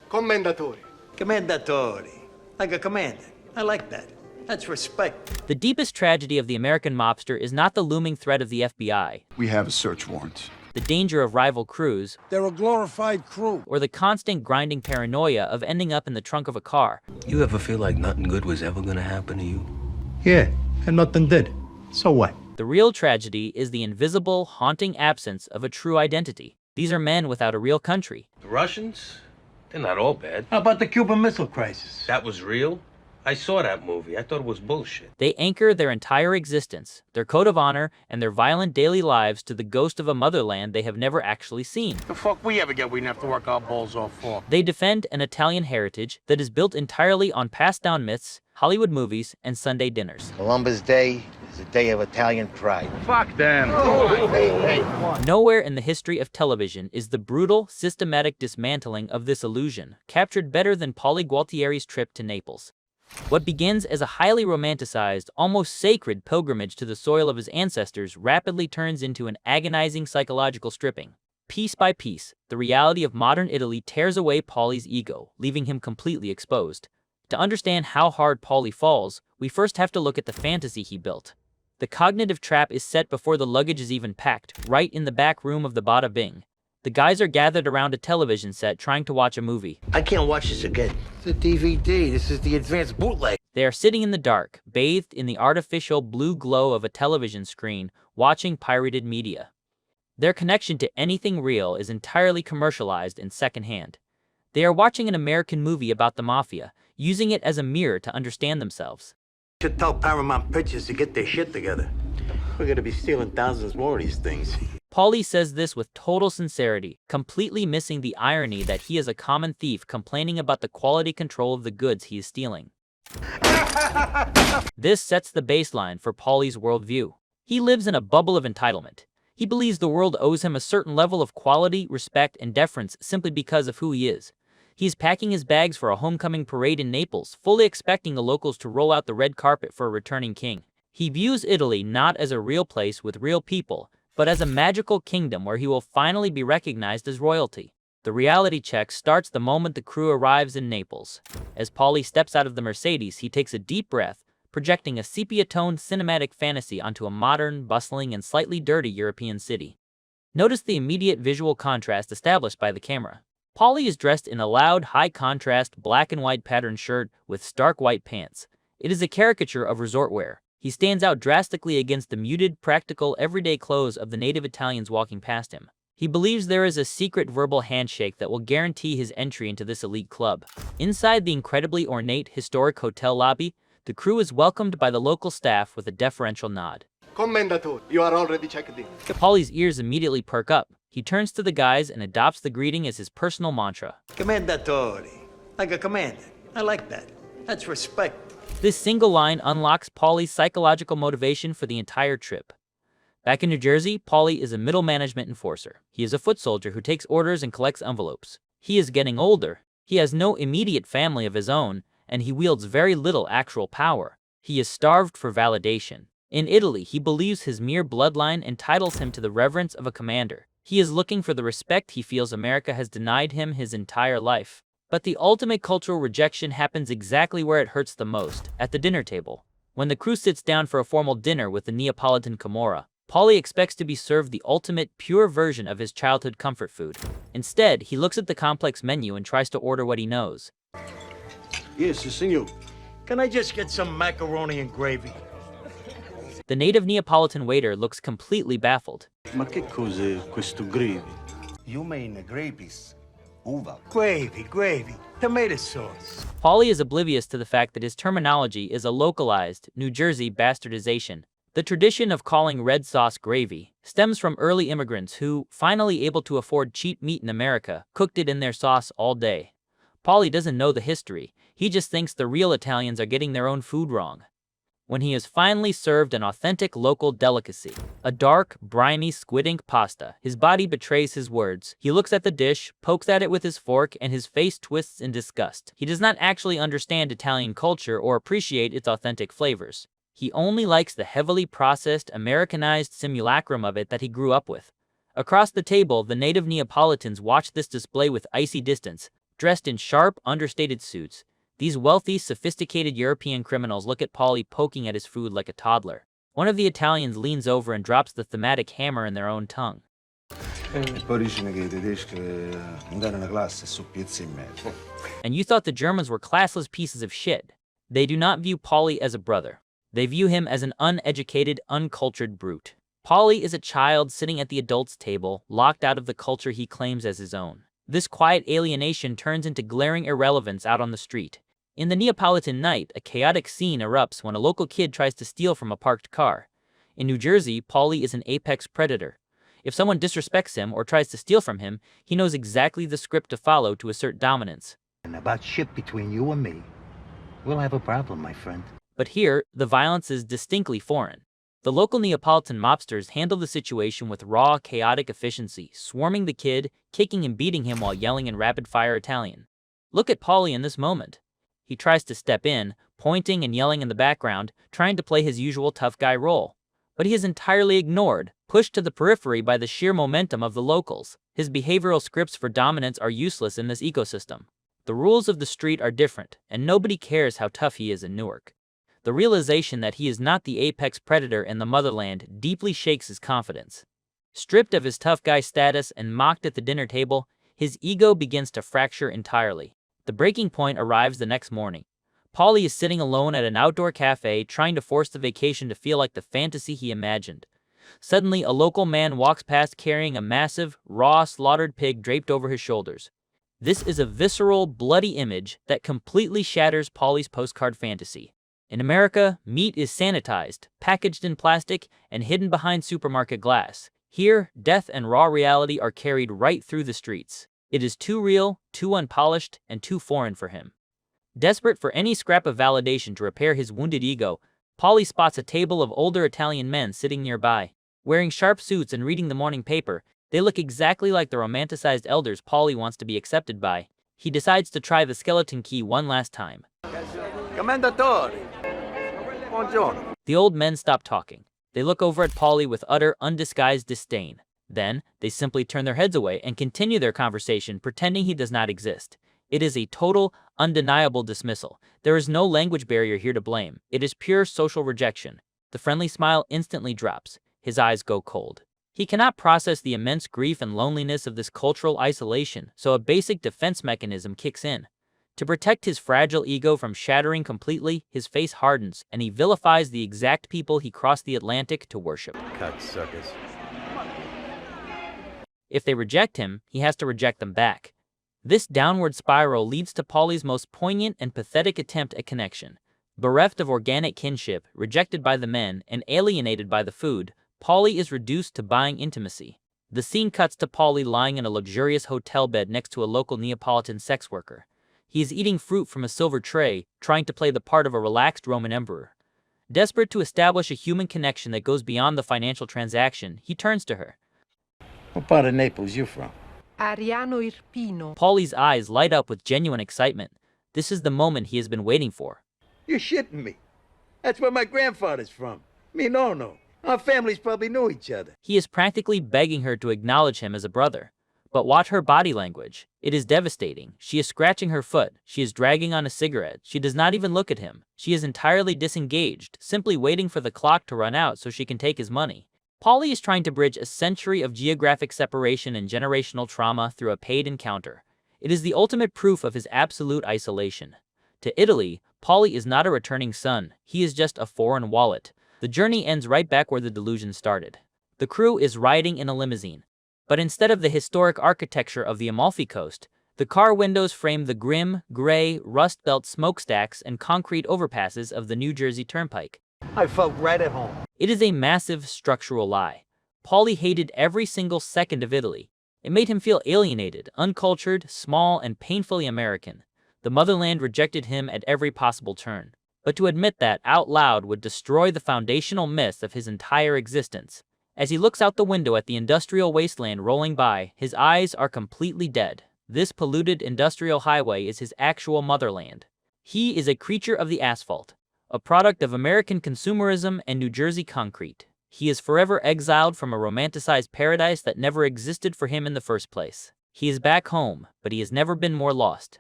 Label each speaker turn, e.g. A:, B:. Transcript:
A: Commendatore.
B: Commendatore. Like a commander. I like that. That's respect.
C: The deepest tragedy of the American mobster is not the looming threat of the FBI.
D: We have a search warrant.
C: The danger of rival crews.
E: They're a glorified crew.
C: Or the constant grinding paranoia of ending up in the trunk of a car.
F: You ever feel like nothing good was ever gonna happen to you?
B: Yeah, and nothing did. So what?
C: The real tragedy is the invisible, haunting absence of a true identity. These are men without a real country.
F: The Russians? They're not all bad.
B: How about the Cuban Missile Crisis?
F: That was real? I saw that movie. I thought it was bullshit.
C: They anchor their entire existence, their code of honor, and their violent daily lives to the ghost of a motherland they have never actually seen.
E: The fuck we ever get we didn't have to work our balls off for?
C: They defend an Italian heritage that is built entirely on passed-down myths, Hollywood movies, and Sunday dinners.
G: Columbus Day is a day of Italian pride.
E: Fuck them.
G: Hey.
C: Nowhere in the history of television is the brutal, systematic dismantling of this illusion captured better than Paulie Gualtieri's trip to Naples. What begins as a highly romanticized, almost sacred pilgrimage to the soil of his ancestors rapidly turns into an agonizing psychological stripping. Piece by piece, the reality of modern Italy tears away Paulie's ego, leaving him completely exposed. To understand how hard Paulie falls, we first have to look at the fantasy he built. The cognitive trap is set before the luggage is even packed, right in the back room of the Bada Bing. The guys are gathered around a television set trying to watch a movie.
G: I can't watch this again. It's a DVD. This is the advanced bootleg.
C: They are sitting in the dark, bathed in the artificial blue glow of a television screen, watching pirated media. Their connection to anything real is entirely commercialized and secondhand. They are watching an American movie about the mafia, using it as a mirror to understand themselves.
B: Should tell Paramount Pictures to get their shit together. We're gonna be stealing thousands more of these things.
C: Paulie says this with total sincerity, completely missing the irony that he is a common thief complaining about the quality control of the goods he is stealing. This sets the baseline for Paulie's worldview. He lives in a bubble of entitlement. He believes the world owes him a certain level of quality, respect, and deference simply because of who he is. He is packing his bags for a homecoming parade in Naples, fully expecting the locals to roll out the red carpet for a returning king. He views Italy not as a real place with real people, but as a magical kingdom where he will finally be recognized as royalty. The reality check starts the moment the crew arrives in Naples. As Paulie steps out of the Mercedes, he takes a deep breath, projecting a sepia-toned cinematic fantasy onto a modern, bustling, and slightly dirty European city. Notice the immediate visual contrast established by the camera. Paulie is dressed in a loud, high-contrast, black and white patterned shirt with stark white pants. It is a caricature of resort wear. He stands out drastically against the muted, practical, everyday clothes of the native Italians walking past him. He believes there is a secret verbal handshake that will guarantee his entry into this elite club. Inside the incredibly ornate, historic hotel lobby, the crew is welcomed by the local staff with a deferential nod.
A: Commendatore, you are already checked in.
C: Paulie's ears immediately perk up. He turns to the guys and adopts the greeting as his personal mantra.
B: Commendatore. Like a commander. I like that. That's respect.
C: This single line unlocks Paulie's psychological motivation for the entire trip. Back in New Jersey, Paulie is a middle management enforcer. He is a foot soldier who takes orders and collects envelopes. He is getting older. He has no immediate family of his own, and he wields very little actual power. He is starved for validation. In Italy, he believes his mere bloodline entitles him to the reverence of a commander. He is looking for the respect he feels America has denied him his entire life. But the ultimate cultural rejection happens exactly where it hurts the most, at the dinner table. When the crew sits down for a formal dinner with the Neapolitan Camorra, Paulie expects to be served the ultimate, pure version of his childhood comfort food. Instead, he looks at the complex menu and tries to order what he knows.
E: Yes, signor.
B: Can I just get some macaroni and gravy?
C: The native Neapolitan waiter looks completely baffled.
E: Ma che cos'è questo gravy?
G: You mean gravies. Uva.
B: Gravy. Tomato sauce.
C: Paulie is oblivious to the fact that his terminology is a localized, New Jersey bastardization. The tradition of calling red sauce gravy stems from early immigrants who, finally able to afford cheap meat in America, cooked it in their sauce all day. Paulie doesn't know the history. He just thinks the real Italians are getting their own food wrong. When he is finally served an authentic local delicacy, a dark, briny squid ink pasta, his body betrays his words. He looks at the dish, pokes at it with his fork, and his face twists in disgust. He does not actually understand Italian culture or appreciate its authentic flavors. He only likes the heavily processed, Americanized simulacrum of it that he grew up with. Across the table, the native Neapolitans watch this display with icy distance, Dressed in sharp, understated suits, these wealthy, sophisticated European criminals look at Paulie poking at his food like a toddler. One of the Italians leans over and drops the thematic hammer in their own tongue. And you thought the Germans were classless pieces of shit. They do not view Paulie as a brother. They view him as an uneducated, uncultured brute. Paulie is a child sitting at the adults' table, locked out of the culture he claims as his own. This quiet alienation turns into glaring irrelevance out on the street. In the Neapolitan night, a chaotic scene erupts when a local kid tries to steal from a parked car. In New Jersey, Paulie is an apex predator. If someone disrespects him or tries to steal from him, he knows exactly the script to follow to assert dominance.
B: And about shit between you and me, we'll have a problem, my friend.
C: But here, the violence is distinctly foreign. The local Neapolitan mobsters handle the situation with raw, chaotic efficiency, swarming the kid, kicking and beating him while yelling in rapid-fire Italian. Look at Paulie in this moment. He tries to step in, pointing and yelling in the background, trying to play his usual tough guy role. But he is entirely ignored, pushed to the periphery by the sheer momentum of the locals. His behavioral scripts for dominance are useless in this ecosystem. The rules of the street are different, and nobody cares how tough he is in Newark. The realization that he is not the apex predator in the motherland deeply shakes his confidence. Stripped of his tough guy status and mocked at the dinner table, his ego begins to fracture entirely. The breaking point arrives the next morning. Paulie is sitting alone at an outdoor cafe, trying to force the vacation to feel like the fantasy he imagined. Suddenly, a local man walks past carrying a massive, raw, slaughtered pig draped over his shoulders. This is a visceral, bloody image that completely shatters Paulie's postcard fantasy. In America, meat is sanitized, packaged in plastic, and hidden behind supermarket glass. Here, death and raw reality are carried right through the streets. It is too real, too unpolished, and too foreign for him. Desperate for any scrap of validation to repair his wounded ego, Paulie spots a table of older Italian men sitting nearby. Wearing sharp suits and reading the morning paper, they look exactly like the romanticized elders Paulie wants to be accepted by. He decides to try the skeleton key one last time.
B: Commendatore. Buongiorno.
C: The old men stop talking. They look over at Paulie with utter, undisguised disdain. Then, they simply turn their heads away and continue their conversation, pretending he does not exist. It is a total, undeniable dismissal. There is no language barrier here to blame. It is pure social rejection. The friendly smile instantly drops. His eyes go cold. He cannot process the immense grief and loneliness of this cultural isolation, so a basic defense mechanism kicks in. To protect his fragile ego from shattering completely, his face hardens, and he vilifies the exact people he crossed the Atlantic to worship.
B: Cocksuckers.
C: If they reject him, he has to reject them back. This downward spiral leads to Paulie's most poignant and pathetic attempt at connection. Bereft of organic kinship, rejected by the men, and alienated by the food, Paulie is reduced to buying intimacy. The scene cuts to Paulie lying in a luxurious hotel bed next to a local Neapolitan sex worker. He is eating fruit from a silver tray, trying to play the part of a relaxed Roman emperor. Desperate to establish a human connection that goes beyond the financial transaction, he turns to her.
B: What part of Naples you from?
D: Ariano Irpino.
C: Paulie's eyes light up with genuine excitement. This is the moment he has been waiting for.
B: You're shitting me. That's where my grandfather's from. Me no. Our families probably knew each other.
C: He is practically begging her to acknowledge him as a brother. But watch her body language. It is devastating. She is scratching her foot. She is dragging on a cigarette. She does not even look at him. She is entirely disengaged, simply waiting for the clock to run out so she can take his money. Paulie is trying to bridge a century of geographic separation and generational trauma through a paid encounter. It is the ultimate proof of his absolute isolation. To Italy, Paulie is not a returning son. He is just a foreign wallet. The journey ends right back where the delusion started. The crew is riding in a limousine. But instead of the historic architecture of the Amalfi Coast, the car windows frame the grim, gray, rust-belt smokestacks and concrete overpasses of the New Jersey Turnpike.
B: I felt right at home.
C: It is a massive structural lie. Paulie hated every single second of Italy. It made him feel alienated, uncultured, small, and painfully American. The motherland rejected him at every possible turn. But to admit that out loud would destroy the foundational myth of his entire existence. As he looks out the window at the industrial wasteland rolling by, his eyes are completely dead. This polluted industrial highway is his actual motherland. He is a creature of the asphalt, a product of American consumerism and New Jersey concrete. He is forever exiled from a romanticized paradise that never existed for him in the first place. He is back home, but he has never been more lost.